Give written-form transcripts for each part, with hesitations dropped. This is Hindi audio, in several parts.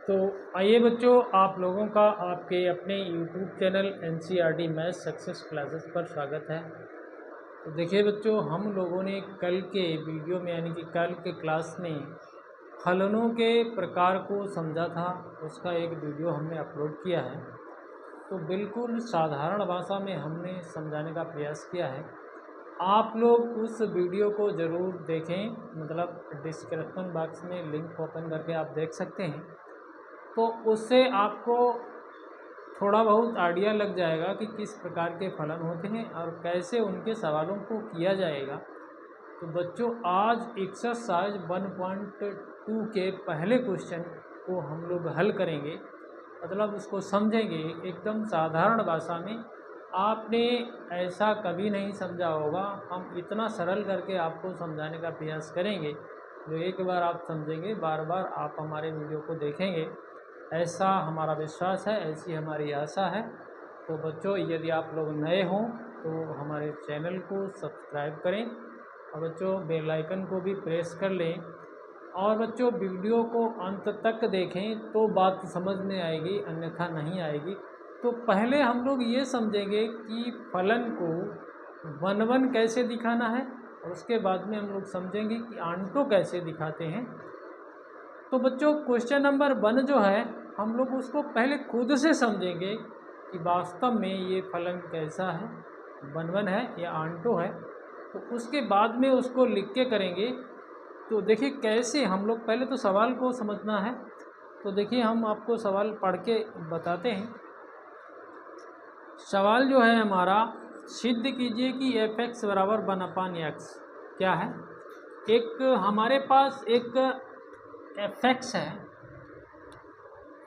तो आइए बच्चों, आप लोगों का आपके अपने YouTube channel NCERT math success classes पर स्वागत है। तो देखिए बच्चों, हम लोगों ने कल के वीडियो में यानी कि कल के क्लास में फलनों के प्रकार को समझा था। उसका एक वीडियो हमने अपलोड किया है। तो बिल्कुल साधारण भाषा में हमने समझाने का प्रयास किया है। आप लोग उस वीडियो को ज़रूर देखें, मतलब डिस्क्रिप्शन बॉक्स में लिंक ओपन करके आप देख सकते हैं। तो उससे आपको थोड़ा बहुत आइडिया लग जाएगा कि किस प्रकार के फलन होते हैं और कैसे उनके सवालों को किया जाएगा। तो बच्चों, आज एक्सरसाइज 1.2 के पहले क्वेश्चन को हम लोग हल करेंगे, मतलब उसको समझेंगे एकदम साधारण भाषा में। आपने ऐसा कभी नहीं समझा होगा। हम इतना सरल करके आपको समझाने का प्रयास करेंगे, जो एक बार आप समझेंगे बार बार आप हमारे वीडियो को देखेंगे, ऐसा हमारा विश्वास है, ऐसी हमारी आशा है। तो बच्चों, यदि आप लोग नए हों तो हमारे चैनल को सब्सक्राइब करें और बच्चों बेल आइकन को भी प्रेस कर लें। और बच्चों, वीडियो को अंत तक देखें तो बात समझ में आएगी, अन्यथा नहीं आएगी। तो पहले हम लोग ये समझेंगे कि फलन को वन वन कैसे दिखाना है, और उसके बाद में हम लोग समझेंगे कि आंटो कैसे दिखाते हैं। तो बच्चों, क्वेश्चन नंबर 1 जो है, हम लोग उसको पहले खुद से समझेंगे कि वास्तव में ये फलन कैसा है, वन वन है या आंटो है। तो उसके बाद में उसको लिख के करेंगे। तो देखिए कैसे हम लोग, पहले तो सवाल को समझना है। तो देखिए हम आपको सवाल पढ़ के बताते हैं। सवाल जो है हमारा, सिद्ध कीजिए कि f(x) बराबर 1/x क्या है। एक हमारे पास एक f(x) है,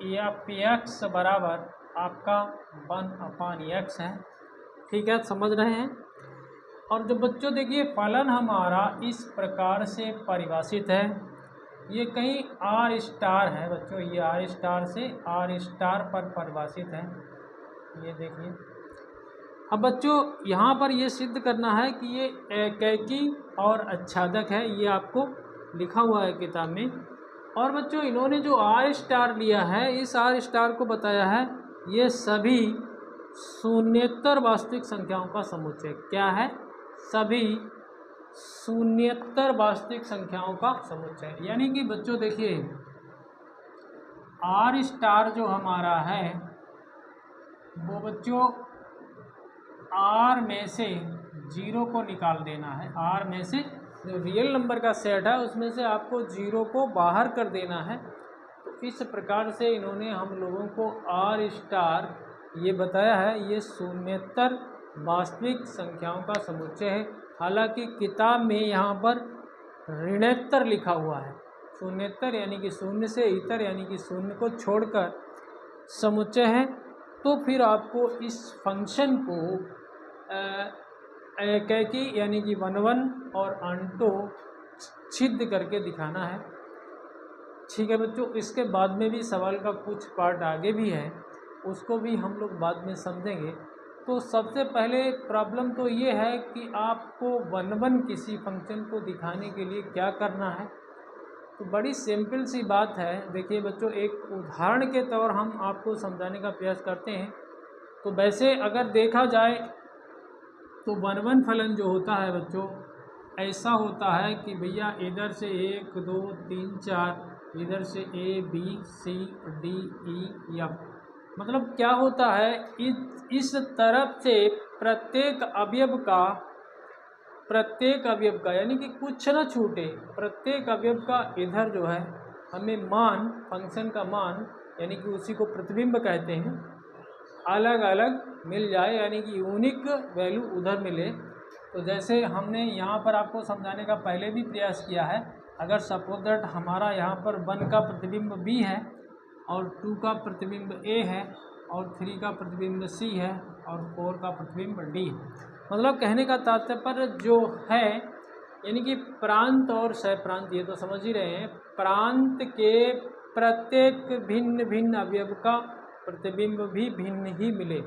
या px बराबर आपका 1/x है। ठीक है, समझ रहे हैं। और जो बच्चों देखिए, फलन हमारा इस प्रकार से परिभाषित है। ये कहीं r स्टार है बच्चों, ये r स्टार से r स्टार पर परिभाषित है। ये देखिए, अब बच्चों यहाँ पर ये सिद्ध करना है कि ये एकैकी और आच्छादक है। ये आपको लिखा हुआ है किताब में। और बच्चों, इन्होंने जो r स्टार लिया है, इस r स्टार को बताया है ये सभी शून्येतर वास्तविक संख्याओं का समुच्चय। क्या है? सभी शून्येतर वास्तविक संख्याओं का समुच्चय। यानी कि बच्चों देखिए, r स्टार जो हमारा है वो बच्चों r में से 0 को निकाल देना है। r में से जो रियल नंबर का सेट है उसमें से आपको 0 को बाहर कर देना है। तो इस प्रकार से इन्होंने हम लोगों को r स्टार ये बताया है, ये शून्येतर वास्तविक संख्याओं का समुच्चय है। हालांकि किताब में यहाँ पर ऋणोत्तर लिखा हुआ है। शून्येतर यानी कि शून्य से इतर यानी कि शून्य को छोड़कर समुच्चय है। तो फिर आपको इस फंक्शन को एकैकी यानी कि वन वन और आंटो सिद्ध करके दिखाना है। ठीक है बच्चों, इसके बाद में भी सवाल का कुछ पार्ट आगे भी है, उसको भी हम लोग बाद में समझेंगे। तो सबसे पहले प्रॉब्लम तो ये है कि आपको वन वन किसी फंक्शन को दिखाने के लिए क्या करना है। तो बड़ी सिंपल सी बात है। देखिए बच्चों, एक उदाहरण के तौर हम आपको समझाने का प्रयास करते हैं। तो वैसे अगर देखा जाए तो वन वन फलन जो होता है बच्चों, ऐसा होता है कि भैया इधर से 1 2 3 4, इधर से A B C D E F, मतलब क्या होता है, इस तरफ से प्रत्येक अवयव का यानी कि कुछ न छूटे, प्रत्येक अवयव का इधर जो है हमें मान, फंक्शन का मान यानी कि उसी को प्रतिबिंब कहते हैं, अलग अलग मिल जाए, यानी कि यूनिक वैल्यू उधर मिले। तो जैसे हमने यहाँ पर आपको समझाने का पहले भी प्रयास किया है, अगर सपोज दैट हमारा यहाँ पर 1 का प्रतिबिंब B है और 2 का प्रतिबिंब A है और 3 का प्रतिबिंब C है और 4 का प्रतिबिंब D है। मतलब कहने का तात्पर्य जो है, यानी कि प्रांत और सह प्रांत, ये तो समझ ही रहे हैं, प्रांत के प्रत्येक भिन्न भिन्न अवयव का प्रतिबिंब भी भिन्न ही मिले।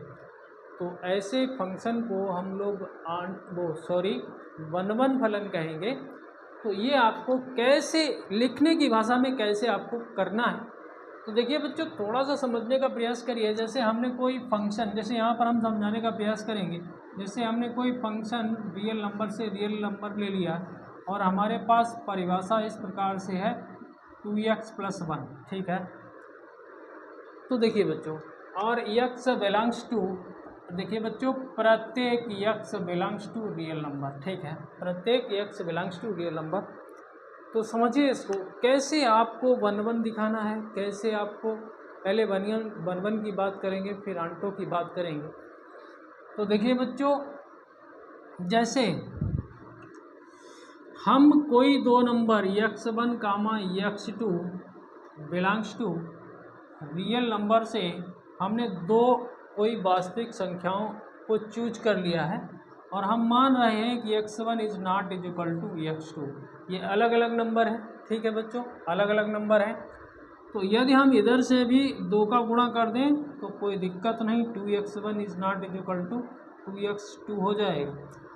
तो ऐसे फंक्शन को हम लोग वन वन फलन कहेंगे। तो ये आपको कैसे लिखने की भाषा में कैसे आपको करना है, तो देखिए बच्चों, थोड़ा सा समझने का प्रयास करिए। जैसे हमने कोई फंक्शन, जैसे यहाँ पर हम समझाने का प्रयास करेंगे। जैसे हमने कोई फंक्शन रियल नंबर से रियल नंबर ले लिया और हमारे पास परिभाषा इस प्रकार से है 2x+1, ठीक है। तो देखिए बच्चों, और x बिलोंग्स टू, देखिए बच्चों, प्रत्येक x belongs to real number, ठीक है। प्रत्येक x belongs to real number. तो समझिए इसको, कैसे आपको 1 दिखाना है, कैसे आपको, पहले 1 की बात करेंगे, फिर आंटों की बात करेंगे। तो देखिए बच्चों, जैसे हम कोई दो number x1, x2 belongs to real number से हमने दो कोई वास्तविक संख्याओं को चूज कर लिया है और हम मान रहे हैं कि x1 is not is equal to x2। ये अलग अलग नंबर है, ठीक है बच्चों, अलग अलग नंबर है। तो यदि हम इधर से भी 2 का गुणा कर दें तो कोई दिक्कत नहीं, 2x1 is not is equal to 2x2 हो जाएगा।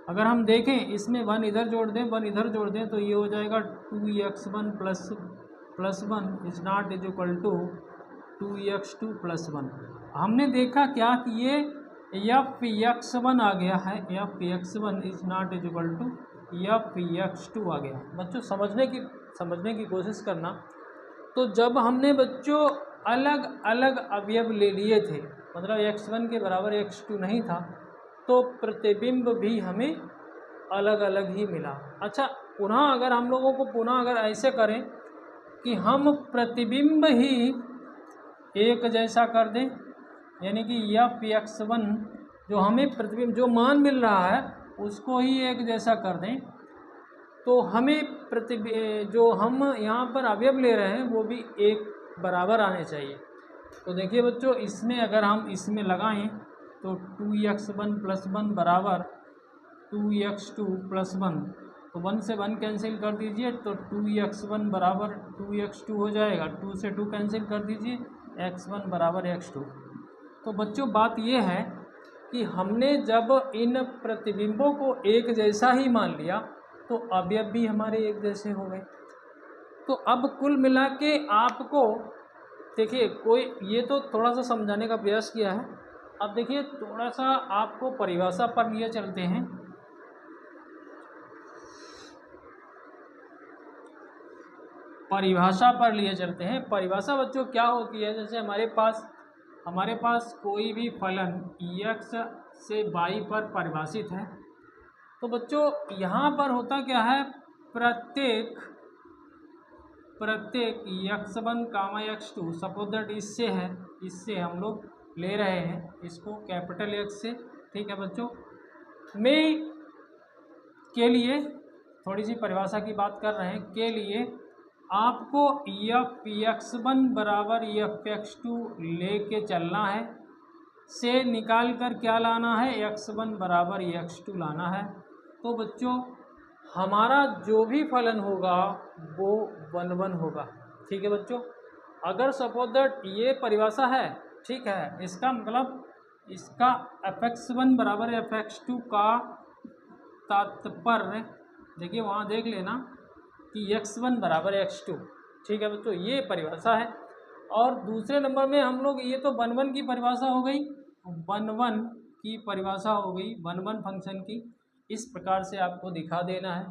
अगर हम देखें, इसमें 1 इधर जोड़ दें, 1 इधर जोड़ दें, तो ये हो जाएगा 2x1 plus 1 is not is equal to 2x2 plus 1। हमने देखा क्या कि ये f(x1) आ गया है, f(x1) is not is equal to f(x2) आ गया। बच्चों समझने की कोशिश करना। तो जब हमने बच्चों अलग अलग अवयव ले लिए थे, मतलब x1 के बराबर x2 नहीं था, तो प्रतिबिंब भी हमें अलग अलग ही मिला। अच्छा, पुनः अगर हम लोगों को अगर ऐसे करें कि हम प्रतिबिंब ही एक जैसा कर दें, यानी कि f(x1) जो हमें प्रतिबिंब, जो मान मिल रहा है उसको ही एक जैसा कर दें, तो हमें जो हम यहाँ पर अवयव ले रहे हैं वो भी एक बराबर आने चाहिए। तो देखिए बच्चों, इसमें अगर हम इसमें लगाएं तो 2x1 प्लस 1 बराबर 2x2 प्लस 1, तो 1 से 1 कैंसिल कर दीजिए तो 2x1 बराबर 2x2 हो जाएगा। 2 से 2 कैंसिल कर दीजिए, x1 बराबर x2। तो बच्चों बात ये है कि हमने जब इन प्रतिबिंबों को एक जैसा ही मान लिया तो अवयव भी हमारे एक जैसे हो गए। तो अब कुल मिला के आपको देखिए, ये तो थोड़ा सा समझाने का प्रयास किया है। अब देखिए, थोड़ा सा आपको परिभाषा पर लिए चलते हैं। परिभाषा बच्चों क्या होती है, जैसे हमारे पास कोई भी फलन x से y पर परिभाषित है। तो बच्चों यहाँ पर होता क्या है, प्रत्येक x1, x2, सपोज दैट इससे हम लोग ले रहे हैं इसको कैपिटल X से, ठीक है बच्चों। में के लिए थोड़ी सी परिभाषा की बात कर रहे हैं, के लिए आपको f(x1) बराबर f(x2) लेके चलना है, से निकाल कर क्या लाना है, x1 बराबर x2 लाना है। तो बच्चों हमारा जो भी फलन होगा वो 1 होगा, ठीक है बच्चों। अगर सपोज दैट ये परिभाषा है, ठीक है, इसका मतलब इसका f(x1) बराबर f(x2) का तात्पर्य देखिए, वहाँ देख लेना कि x1 बराबर x2, ठीक है बच्चों, ये परिभाषा है। और दूसरे नंबर में हम लोग, ये तो 1 की परिभाषा हो गई, 1 की परिभाषा हो गई 1 फंक्शन की, इस प्रकार से आपको दिखा देना है।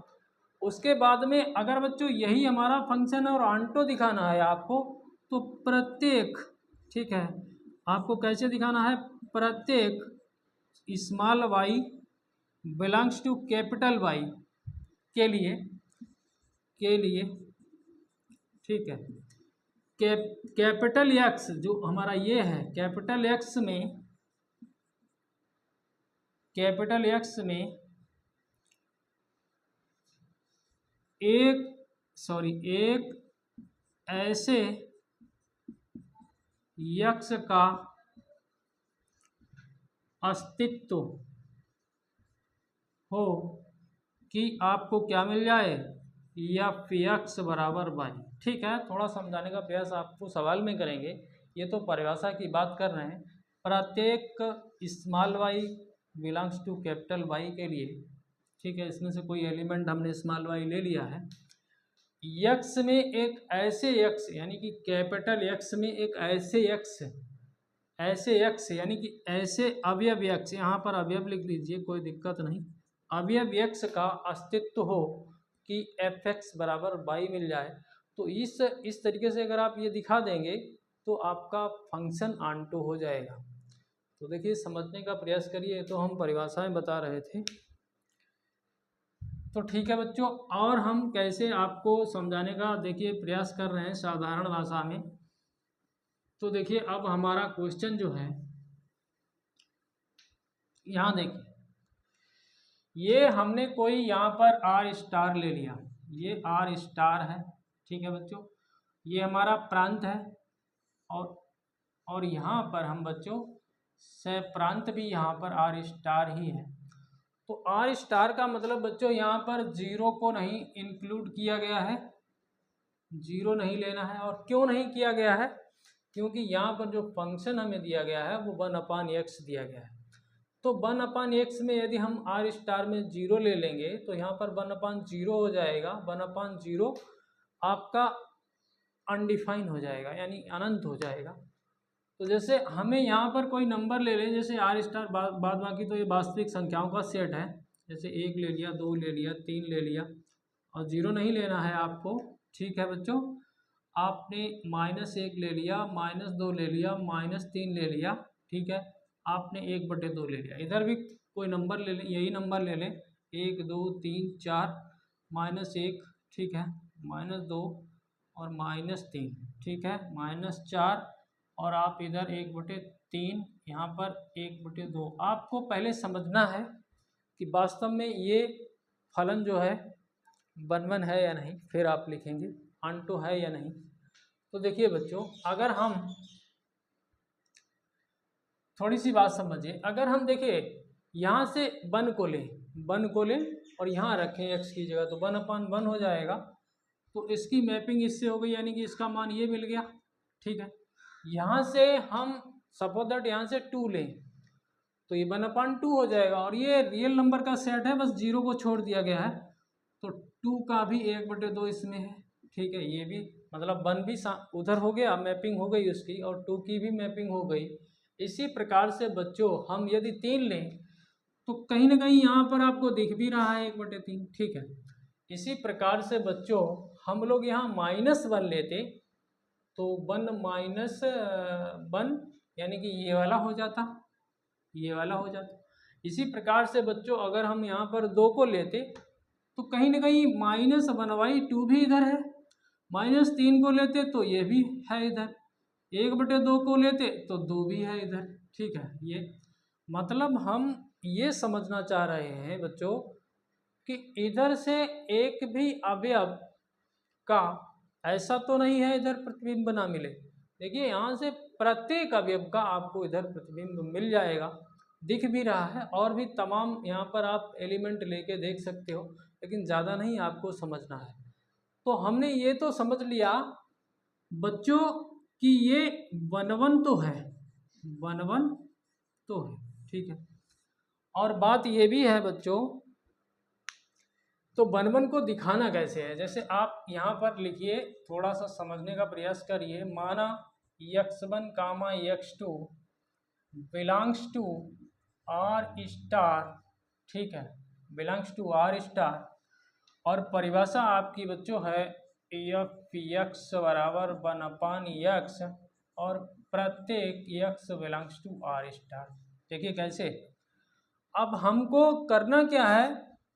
उसके बाद में अगर बच्चों यही हमारा फंक्शन और आंटो दिखाना है आपको, तो प्रत्येक, ठीक है, आपको कैसे दिखाना है, प्रत्येक small y belongs to capital Y के लिए, ठीक है, कैपिटल X जो हमारा ये है, कैपिटल X में एक ऐसे यक्ष का अस्तित्व हो कि आपको क्या मिल जाए, f(x) बराबर y, ठीक है। थोड़ा समझाने का प्रयास आपको सवाल में करेंगे, ये तो परिभाषा की बात कर रहे हैं। प्रत्येक small y belongs to capital Y के लिए, ठीक है, इसमें से कोई एलिमेंट हमने स्मॉल y ले लिया है, यक्स में एक ऐसे यक्स यानी कि कैपिटल यक्स में एक ऐसे यक्स यानी कि ऐसे अवयव यक्स, यहाँ पर अवयव लिख लीजिए कोई दिक्कत नहीं, अवयव यक्स का अस्तित्व हो कि एफ एक्स बराबर वाई मिल जाए, तो इस तरीके से अगर आप ये दिखा देंगे तो आपका फंक्शन आंटो हो जाएगा। तो देखिए समझने का प्रयास करिए, तो हम परिभाषाएं बता रहे थे। तो ठीक है बच्चों, और हम कैसे आपको समझाने का देखिए प्रयास कर रहे हैं साधारण भाषा में। तो देखिए अब हमारा क्वेश्चन जो है यहाँ देखिए, ये हमने कोई यहाँ पर आर स्टार ले लिया, ये आर स्टार है, ठीक है बच्चों, ये हमारा प्रांत है, और यहाँ पर हम बच्चों से प्रांत भी यहाँ पर आर स्टार ही है। तो आर स्टार का मतलब बच्चों यहाँ पर जीरो को नहीं इंक्लूड किया गया है, जीरो नहीं लेना है। और क्यों नहीं किया गया है? क्योंकि यहाँ पर जो फंक्शन हमें दिया गया है वो 1/x दिया गया है। तो 1/x में यदि हम आर स्टार में जीरो ले लेंगे तो यहाँ पर 1/0 हो जाएगा, 1/0 आपका अनडिफाइन हो जाएगा यानी अनंत हो जाएगा। तो जैसे हमें यहाँ पर कोई नंबर ले लें, जैसे आर स्टार बाद बाकी तो ये वास्तविक संख्याओं का सेट है, जैसे 1 ले लिया, 2 ले लिया, 3 ले लिया, और जीरो नहीं लेना है आपको, ठीक है बच्चों। आपने -1 ले लिया, -2 ले लिया, -3 ले लिया, ठीक है, आपने 1/2 ले लिया। इधर भी कोई नंबर ले लें, यही नंबर ले लें, 1 2 3 4, -1, ठीक है, -2 और -3, ठीक है, -4, और आप इधर 1/3, यहाँ पर 1/2। आपको पहले समझना है कि वास्तव में ये फलन जो है 1 है या नहीं, फिर आप लिखेंगे आंटो है या नहीं। तो देखिए बच्चों, अगर हम थोड़ी सी बात समझिए, अगर हम देखिए यहाँ से 1 को लें और यहाँ रखें x की जगह, तो 1/1 हो जाएगा। तो इसकी मैपिंग इससे हो गई, यानी कि इसका मान ये मिल गया, ठीक है। यहाँ से हम सपोज दैट यहाँ से 2 लें तो ये 1/2 हो जाएगा, और ये रियल नंबर का सेट है, बस जीरो को छोड़ दिया गया है, तो 2 का भी 1/2 इसमें है, ठीक है। ये भी मतलब 1 भी उधर हो गया, मैपिंग हो गई उसकी, और 2 की भी मैपिंग हो गई। इसी प्रकार से बच्चों हम यदि 3 लें तो कहीं ना कहीं यहाँ पर आपको दिख भी रहा है 1/3, ठीक है। इसी प्रकार से बच्चों हम लोग यहाँ -1 लेते तो 1 - 1 यानी कि ये वाला हो जाता, ये वाला हो जाता। इसी प्रकार से बच्चों अगर हम यहाँ पर 2 को लेते तो कहीं ना कहीं -1/2 भी इधर है, -3 को लेते तो ये भी है इधर, 1/2 को लेते तो 2 भी है इधर, ठीक है। ये मतलब हम ये समझना चाह रहे हैं बच्चों कि इधर से एक भी अवयव का ऐसा तो नहीं है इधर प्रतिबिंब ना मिले। देखिए यहाँ से प्रत्येक अवयव का आपको इधर प्रतिबिंब मिल जाएगा, दिख भी रहा है, और भी तमाम यहाँ पर आप एलिमेंट लेके देख सकते हो, लेकिन ज़्यादा नहीं आपको समझना है। तो हमने ये तो समझ लिया बच्चों कि ये 1/1 तो है, 1/1 तो है, ठीक है। और बात ये भी है बच्चों, तो 1/1 को दिखाना कैसे है, जैसे आप यहाँ पर लिखिए, थोड़ा सा समझने का प्रयास करिए। माना x1, x2 belongs to R star, ठीक है, बिलोंग्स टू आर स्टार, और परिभाषा आपकी बच्चों है एफ एक्स बराबर 1/x, और प्रत्येक x belongs to R star. देखिए कैसे, अब हमको करना क्या है,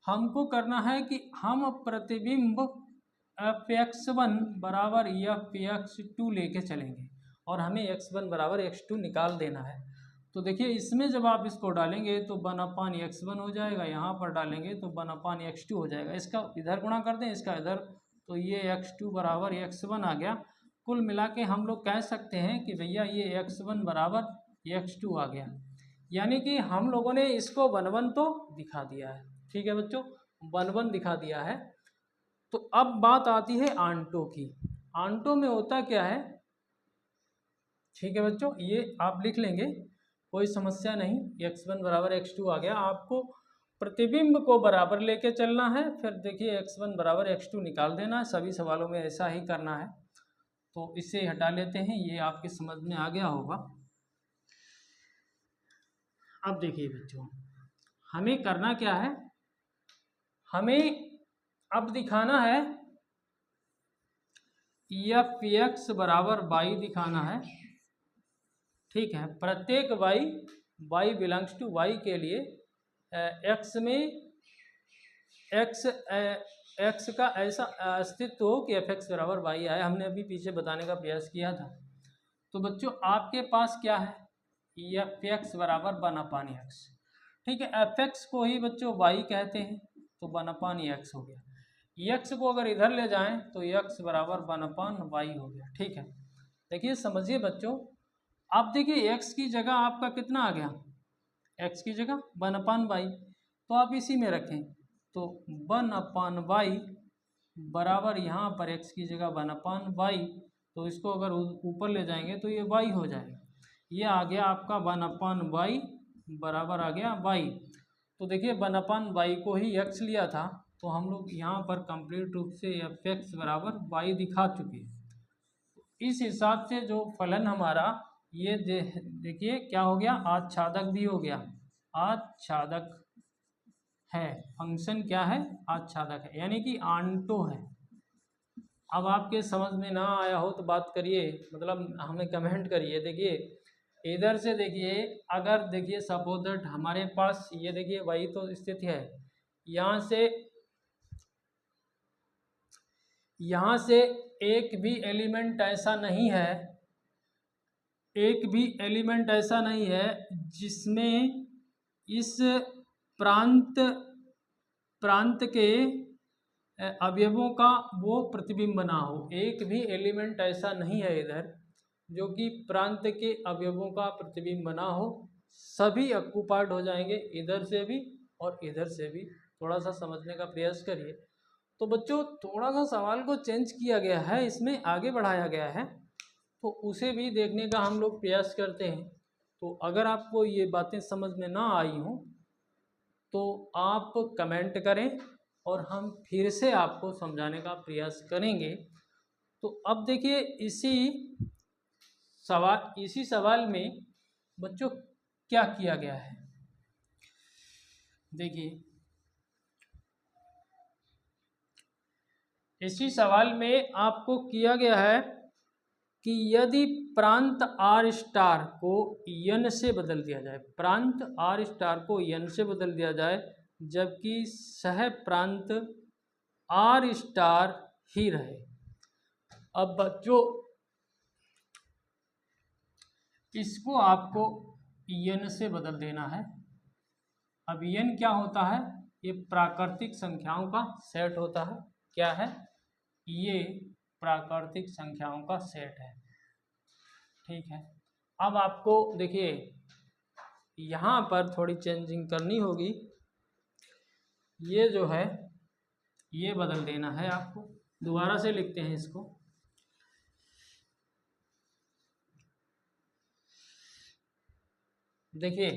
हमको करना है कि हम प्रतिबिंब f(x1) बराबर f(x2) लेके चलेंगे, और हमें x1 बराबर x2 निकाल देना है। तो देखिए इसमें जब आप इसको डालेंगे तो 1/x1 हो जाएगा, यहाँ पर डालेंगे तो 1/x2 हो जाएगा। इसका इधर गुणा कर दें, इसका इधर, तो ये x2 बराबर x1 आ गया। कुल मिला के हम लोग कह सकते हैं कि भैया ये x1 बराबर x2 आ गया, यानी कि हम लोगों ने इसको 1/1 तो दिखा दिया है, ठीक है बच्चों, 1/1 दिखा दिया है। तो अब बात आती है आंटो की। आंटो में होता क्या है, ठीक है बच्चों, ये आप लिख लेंगे, कोई समस्या नहीं। x1 बराबर x2 आ गया, आपको प्रतिबिंब को बराबर लेके चलना है। फिर देखिए x1 बराबर x2 निकाल देना है। सभी सवालों में ऐसा ही करना है। तो इसे हटा लेते हैं, ये आपके समझ में आ गया होगा। अब देखिए बच्चों, हमें करना क्या है, हमें अब दिखाना है एफ एक्स बराबर वाई दिखाना है। ठीक है, प्रत्येक वाई बिलोंग्स टू वाई के लिए एक्स में एक्स का ऐसा अस्तित्व हो कि एफ एक्स बराबर वाई आए। हमने अभी पीछे बताने का प्रयास किया था। तो बच्चों आपके पास क्या है, एफ एक्स बराबर 1/x। ठीक है, एफ एक्स को ही बच्चों वाई कहते हैं, तो 1/x हो गया। एक्स को अगर इधर ले जाएं तो एक्स बराबर 1/y हो गया। ठीक है, देखिए समझिए बच्चों, आप देखिए एक्स की जगह आपका कितना आ गया, एक्स की जगह 1/y, तो आप इसी में रखें। तो 1/y बराबर यहाँ पर x की जगह 1/y, तो इसको अगर ऊपर ले जाएंगे तो ये y हो जाएगा। ये आ गया आपका 1/y बराबर आ गया y। तो देखिए 1/y को ही x लिया था, तो हम लोग यहाँ पर कंप्लीट रूप से एफ एक्स बराबर y दिखा चुके हैं। इस हिसाब से जो फलन हमारा ये देखिए क्या हो गया, आच्छादक भी हो गया। आच्छादक है, फंक्शन क्या है, आच्छादक है, यानी कि आंटो है। अब आपके समझ में ना आया हो तो बात करिए, मतलब हमें कमेंट करिए। देखिए इधर से देखिए, अगर देखिए सपोज दैट हमारे पास ये देखिए वही तो स्थिति है, यहाँ से एक भी एलिमेंट ऐसा नहीं है, एक भी एलिमेंट ऐसा नहीं है जिसमें इस प्रांत के अवयवों का वो प्रतिबिंब ना हो। एक भी एलिमेंट ऐसा नहीं है इधर जो कि प्रांत के अवयवों का प्रतिबिंब ना हो। सभी ऑक्युपाइड हो जाएंगे, इधर से भी और इधर से भी। थोड़ा सा समझने का प्रयास करिए। तो बच्चों थोड़ा सा सवाल को चेंज किया गया है, इसमें आगे बढ़ाया गया है, तो उसे भी देखने का हम लोग प्रयास करते हैं। तो अगर आपको ये बातें समझ में ना आई हों तो आप कमेंट करें और हम फिर से आपको समझाने का प्रयास करेंगे। तो अब देखिए इसी सवाल में बच्चों क्या किया गया है, देखिए इसी सवाल में आपको किया गया है कि यदि प्रांत आर स्टार को यन से बदल दिया जाए, प्रांत आर स्टार को यन से बदल दिया जाए, जबकि सह प्रांत आर स्टार ही रहे। अब बच्चों इसको आपको यन से बदल देना है। अब यन क्या होता है, ये प्राकृतिक संख्याओं का सेट होता है। क्या है, ये प्राकृतिक संख्याओं का सेट है। ठीक है, अब आपको देखिए यहाँ पर थोड़ी चेंजिंग करनी होगी। ये जो है ये बदल देना है आपको। दोबारा से लिखते हैं इसको। देखिए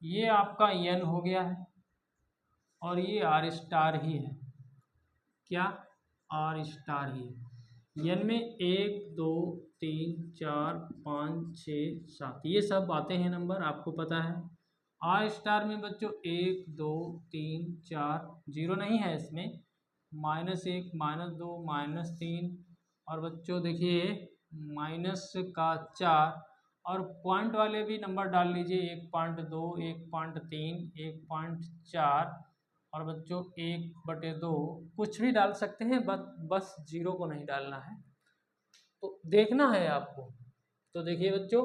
ये आपका एन हो गया है और ये आर स्टार ही है। क्या, आर स्टार ही है। एन में 1 2 3 4 5 6 7 ये सब आते हैं नंबर, आपको पता है। आर स्टार में बच्चों 1 2 3 4 जीरो नहीं है इसमें, -1 -2 -3 और बच्चों देखिए -4 और पॉइंट वाले भी नंबर डाल लीजिए, 1.2 1.3 1.4 और बच्चों 1/2 कुछ भी डाल सकते हैं, बस जीरो को नहीं डालना है। तो देखना है आपको। तो देखिए बच्चों,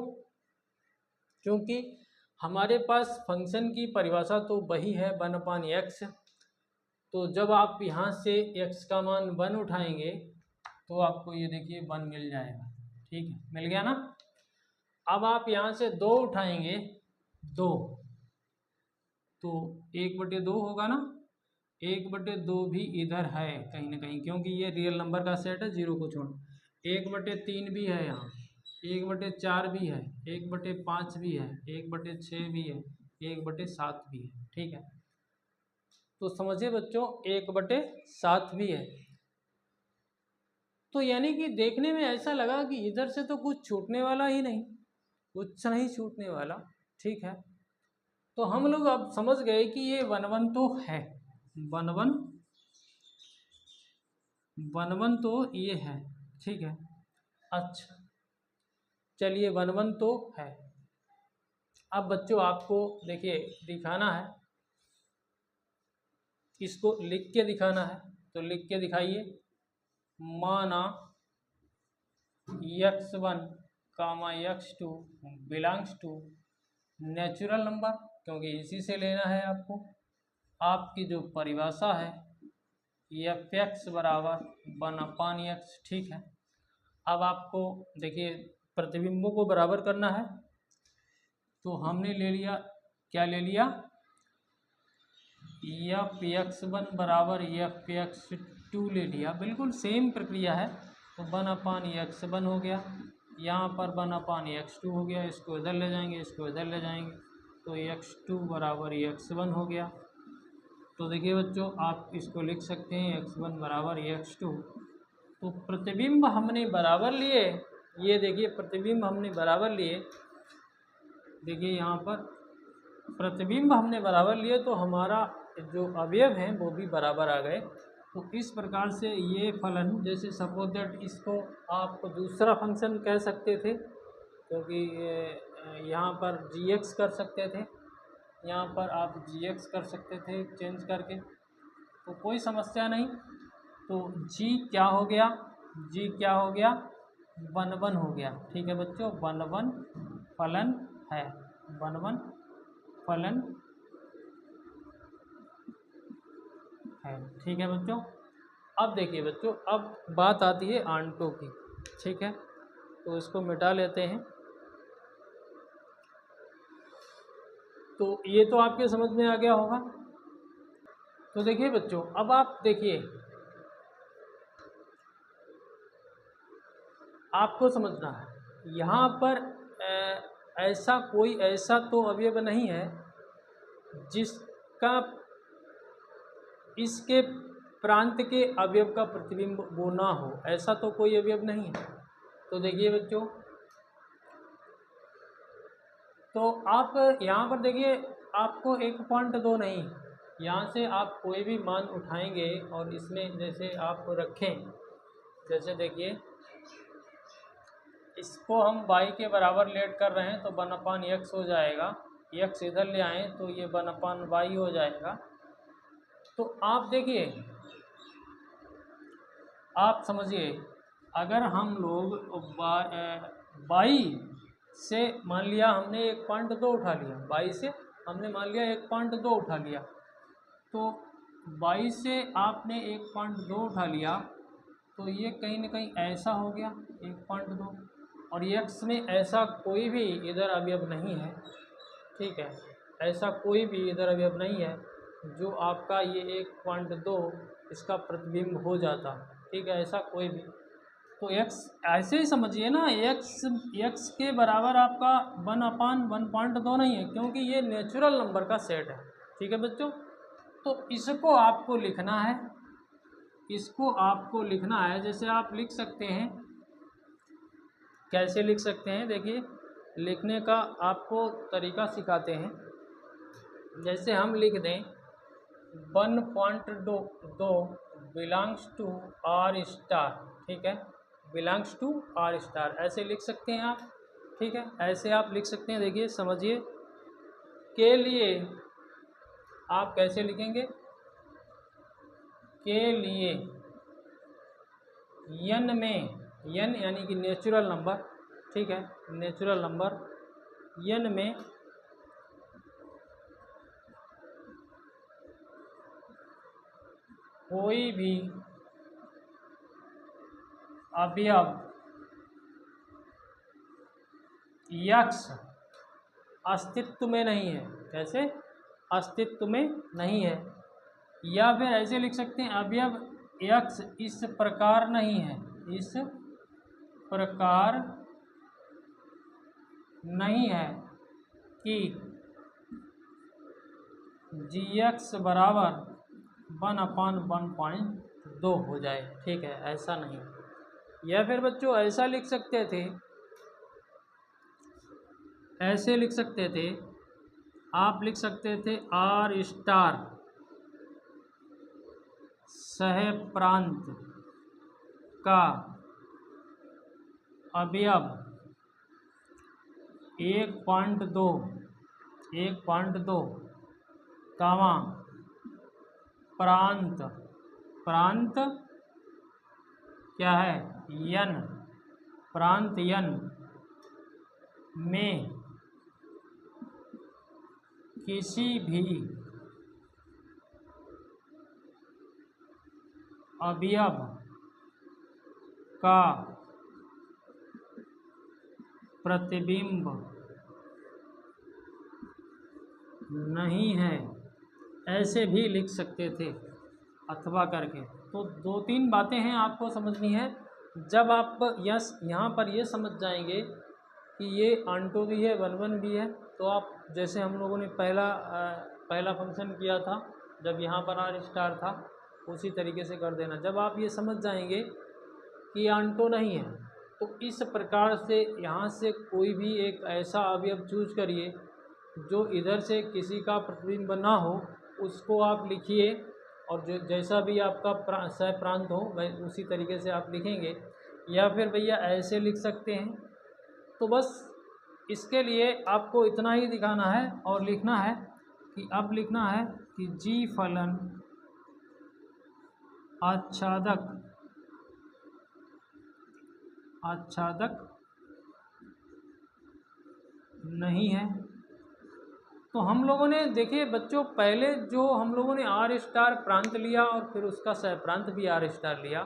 क्योंकि हमारे पास फंक्शन की परिभाषा तो वही है 1/x, तो जब आप यहाँ से x का मान 1 उठाएंगे तो आपको ये देखिए 1 मिल जाएगा। ठीक है, मिल गया ना। अब आप यहाँ से 2 उठाएंगे 2, तो 1/2 होगा ना। 1/2 भी इधर है कहीं ना कहीं, क्योंकि ये रियल नंबर का सेट है, जीरो को छोड़। 1/3 भी है यहाँ, 1/4 भी है, 1/5 भी है, 1/6 भी है, 1/7 भी है। ठीक है, तो समझिए बच्चों 1/7 भी है। तो यानी कि देखने में ऐसा लगा कि इधर से तो कुछ छूटने वाला ही नहीं, कुछ नहीं छूटने वाला। ठीक है, तो हम लोग अब समझ गए कि ये 1/1 तो है, 1/1 1/1 तो ये है। ठीक है, अच्छा चलिए 1/1 तो है। अब बच्चों आपको देखिए दिखाना है, इसको लिख के दिखाना है, तो लिख के दिखाइए। माना x1 comma x2 belongs to natural number, क्योंकि इसी से लेना है आपको। आपकी जो परिभाषा है f(x) बराबर 1/x। ठीक है, अब आपको देखिए प्रतिबिंबों को बराबर करना है, तो हमने ले लिया, क्या ले लिया, f(x1) बराबर f(x2) ले लिया। बिल्कुल सेम प्रक्रिया है, तो 1/x1 हो गया, यहाँ पर 1/x2 हो गया, इसको इधर ले जाएंगे, इसको इधर ले जाएंगे, तो x2 बराबर x1 हो गया। तो देखिए बच्चों आप इसको लिख सकते हैं x1 बराबर x2। तो प्रतिबिंब हमने बराबर लिए, ये देखिए प्रतिबिंब हमने बराबर लिए, देखिए यहाँ पर प्रतिबिंब हमने बराबर लिए, तो हमारा जो अवयव हैं वो भी बराबर आ गए। तो इस प्रकार से ये फलन, जैसे सपोज दैट इसको आप दूसरा फंक्शन कह सकते थे, क्योंकि यहाँ पर gx कर सकते थे, यहाँ पर आप gx कर सकते थे चेंज करके, तो कोई समस्या नहीं। तो g क्या हो गया, g क्या हो गया, 1/1 हो गया। ठीक है बच्चों, 1/1 फलन है, 1/1 फलन है। ठीक है बच्चों, अब देखिए बच्चों, अब बात आती है आंटों की। ठीक है, तो इसको मिटा लेते हैं। तो ये तो आपके समझ में आ गया होगा। तो देखिए बच्चों, अब आप देखिए, आपको समझना है यहाँ पर ऐसा कोई ऐसा तो अवयव नहीं है जिसका इसके प्रांत के अवयव का प्रतिबिंब वो ना हो, ऐसा तो कोई अवयव नहीं है। तो देखिए बच्चों, तो आप यहाँ पर देखिए, आपको 1.2 नहीं, यहाँ से आप कोई भी मान उठाएंगे और इसमें जैसे आप रखें, जैसे देखिए इसको हम y के बराबर लेट कर रहे हैं, तो 1/x हो जाएगा, x इधर ले आएँ तो ये 1/y हो जाएगा। तो आप देखिए, आप समझिए, अगर हम लोग y से मान लिया हमने 1.2 उठा लिया, y से हमने मान लिया 1.2 उठा लिया, तो y से आपने 1.2 उठा लिया, तो ये कहीं ना कहीं ऐसा हो गया 1.2, और x में ऐसा कोई भी इधर अवयव नहीं है। ठीक है, ऐसा कोई भी इधर अवयव नहीं है जो आपका ये 1.2 इसका प्रतिबिंब हो जाता। ठीक है, ऐसा कोई भी, तो x ऐसे ही समझिए ना, x के बराबर आपका 1/1.2 नहीं है, क्योंकि ये नेचुरल नंबर का सेट है। ठीक है बच्चों, तो इसको आपको लिखना है, इसको आपको लिखना है। जैसे आप लिख सकते हैं, कैसे लिख सकते हैं, देखिए लिखने का आपको तरीका सिखाते हैं। जैसे हम लिख दें 1.2 बिलोंग्स टू आर स्टार। ठीक है, बिलोंग्स टू आर स्टार, ऐसे लिख सकते हैं आप। ठीक है, ऐसे आप लिख सकते हैं। देखिए समझिए, के लिए आप कैसे लिखेंगे, के लिए n में, n यानी कि नेचुरल नंबर, ठीक है, नेचुरल नंबर n में कोई भी अवयव x अस्तित्व में नहीं है। कैसे, अस्तित्व में नहीं है, या फिर ऐसे लिख सकते हैं अवयव x इस प्रकार नहीं है, इस प्रकार नहीं है कि gx बराबर 1/1.2 हो जाए, ठीक है, ऐसा नहीं। या फिर बच्चों ऐसा लिख सकते थे, ऐसे लिख सकते थे, आप लिख सकते थे आर स्टार सह प्रांत का अवयव 1.2 कामा प्रांत, प्रांत क्या है, यन, प्रांत यन में किसी भी अवयव का प्रतिबिंब नहीं है, ऐसे भी लिख सकते थे अथवा करके। तो 2-3 बातें हैं आपको समझनी है। जब आप यहाँ पर ये समझ जाएंगे कि ये ऑन्टो भी है 1-1 भी है, तो आप जैसे हम लोगों ने पहला फंक्शन किया था जब यहाँ पर आर स्टार था, उसी तरीके से कर देना। जब आप ये समझ जाएंगे कि ऑन्टो नहीं है, तो इस प्रकार से यहाँ से कोई भी एक ऐसा अवयव चूज करिए जो इधर से किसी का प्रतिबिंब ना हो, उसको आप लिखिए, और जो जैसा भी आपका सह प्रांत हो वह उसी तरीके से आप लिखेंगे। या फिर भैया ऐसे लिख सकते हैं। तो बस इसके लिए आपको इतना ही दिखाना है और लिखना है कि अब लिखना है कि जी फलन आच्छादक नहीं है। तो हम लोगों ने देखिए बच्चों, पहले जो हम लोगों ने आर स्टार प्रांत लिया और फिर उसका सह प्रांत भी आर स्टार लिया,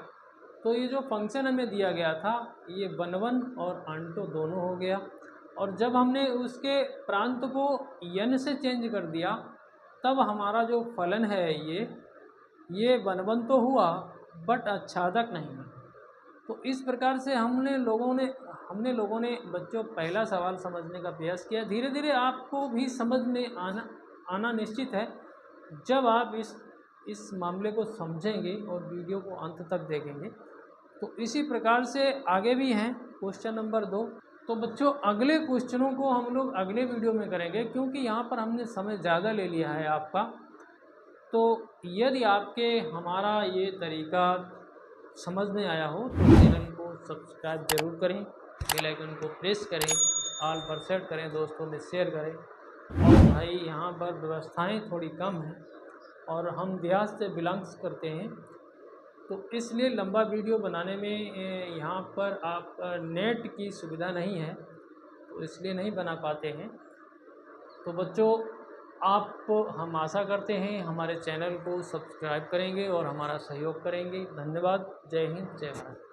तो ये जो फंक्शन हमें दिया गया था ये 1-1 और ऑन्टो दोनों हो गया। और जब हमने उसके प्रांत को यन से चेंज कर दिया, तब हमारा जो फलन है ये 1-1 तो हुआ बट आच्छादक नहीं है। तो इस प्रकार से हमने लोगों ने बच्चों पहला सवाल समझने का प्रयास किया। धीरे धीरे आपको भी समझ में आना निश्चित है जब आप इस मामले को समझेंगे और वीडियो को अंत तक देखेंगे। तो इसी प्रकार से आगे भी हैं क्वेश्चन नंबर 2। तो बच्चों अगले क्वेश्चनों को हम लोग अगले वीडियो में करेंगे, क्योंकि यहाँ पर हमने समय ज़्यादा ले लिया है आपका। तो यदि आपके हमारा ये तरीका समझ में आया हो तो चैनल को सब्सक्राइब जरूर करें, बेल आइकन को प्रेस करें, ऑल पर सेट करें, दोस्तों में शेयर करें। और भाई यहाँ पर व्यवस्थाएं थोड़ी कम हैं और हम देहात से बिलोंग्स करते हैं, तो इसलिए लंबा वीडियो बनाने में यहाँ पर आप नेट की सुविधा नहीं है, तो इसलिए नहीं बना पाते हैं। तो बच्चों हम आशा करते हैं हमारे चैनल को सब्सक्राइब करेंगे और हमारा सहयोग करेंगे। धन्यवाद। जय हिंद, जय भारत।